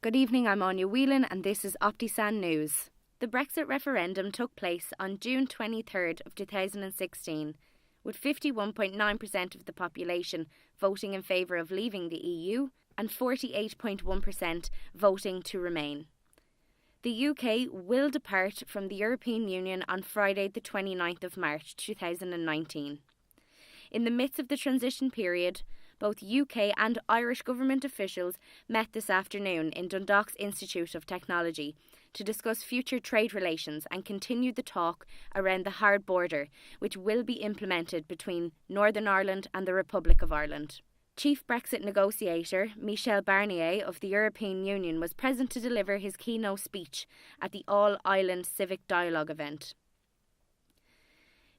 Good evening, I'm Aine and this is Optisan News. The Brexit referendum took place on June 23rd of 2016, with 51.9% of the population voting in favour of leaving the EU and 48.1% voting to remain. The UK will depart from the European Union on Friday the 29th of March 2019. In the midst of the transition period, both UK and Irish government officials met this afternoon in Dundalk's Institute of Technology to discuss future trade relations and continue the talk around the hard border, which will be implemented between Northern Ireland and the Republic of Ireland. Chief Brexit negotiator Michel Barnier of the European Union was present to deliver his keynote speech at the All-Ireland Civic Dialogue event.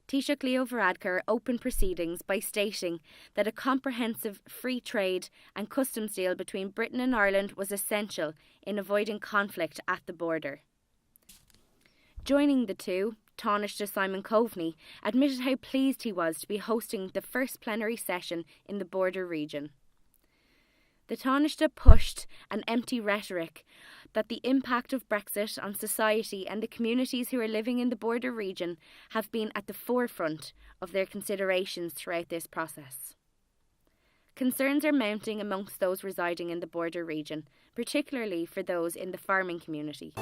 Taoiseach Leo Varadkar opened proceedings by stating that a comprehensive free trade and customs deal between Britain and Ireland was essential in avoiding conflict at the border. Joining the two, Taoiseach Simon Coveney admitted how pleased he was to be hosting the first plenary session in the border region. The Taoiseach pushed an empty rhetoric that the impact of Brexit on society and the communities who are living in the border region have been at the forefront of their considerations throughout this process. Concerns are mounting amongst those residing in the border region, particularly for those in the farming community.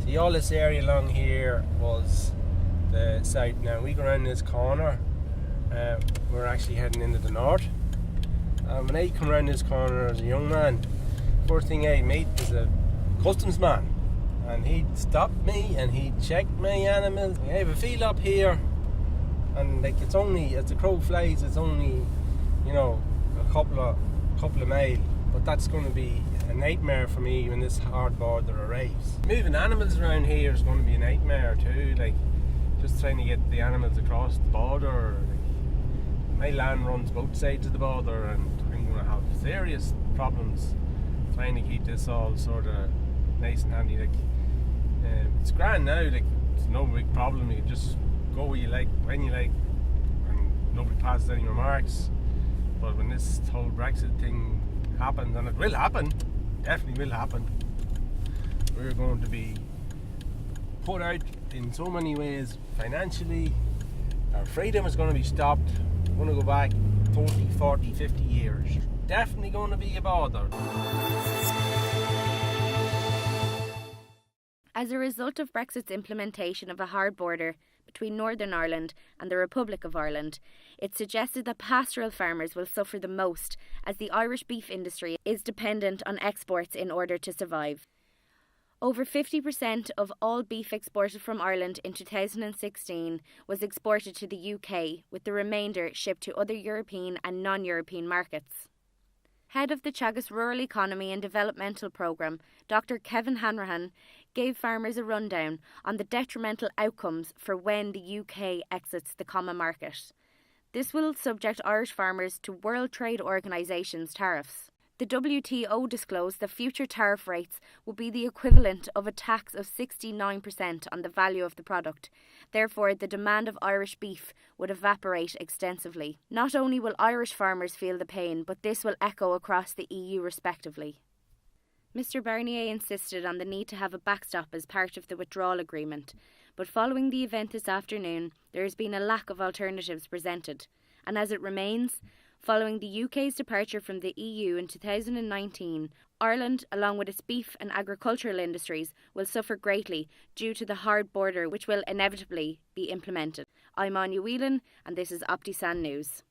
See, all this area along here was the site. Now we go around this corner, we're actually heading into the north. When I come around this corner as a young man, first thing I meet is a customs man, and he'd stop me and he'd check my animals. I have a field up here, and like it's only, as the crow flies, it's only, a couple of mile, but that's going to be a nightmare for me when this hard border arrives. Moving animals around here is going to be a nightmare too, like just trying to get the animals across the border. My land runs both sides of the border, and I'm going to have serious problems trying to keep this all sort of nice and handy. It's grand now, it's no big problem. You can just go where you like, when you like, and nobody passes any remarks. But when this whole Brexit thing happens, and it will happen, definitely will happen, we're going to be put out in so many ways financially. Our freedom is going to be stopped. We're going to go back 30, 40, 50 years. Definitely going to be a bother. As a result of Brexit's implementation of a hard border between Northern Ireland and the Republic of Ireland, it's suggested that pastoral farmers will suffer the most, as the Irish beef industry is dependent on exports in order to survive. Over 50% of all beef exported from Ireland in 2016 was exported to the UK, with the remainder shipped to other European and non-European markets. Head of the Teagasc Rural Economy and Developmental Programme, Dr Kevin Hanrahan, gave farmers a rundown on the detrimental outcomes for when the UK exits the common market. This will subject Irish farmers to World Trade Organisation's tariffs. The WTO disclosed that future tariff rates will be the equivalent of a tax of 69% on the value of the product. Therefore, the demand of Irish beef would evaporate extensively. Not only will Irish farmers feel the pain, but this will echo across the EU respectively. Mr Barnier insisted on the need to have a backstop as part of the withdrawal agreement, but following the event this afternoon, there has been a lack of alternatives presented, and as it remains, following the UK's departure from the EU in 2019, Ireland, along with its beef and agricultural industries, will suffer greatly due to the hard border which will inevitably be implemented. I'm Aine and this is Optisan News.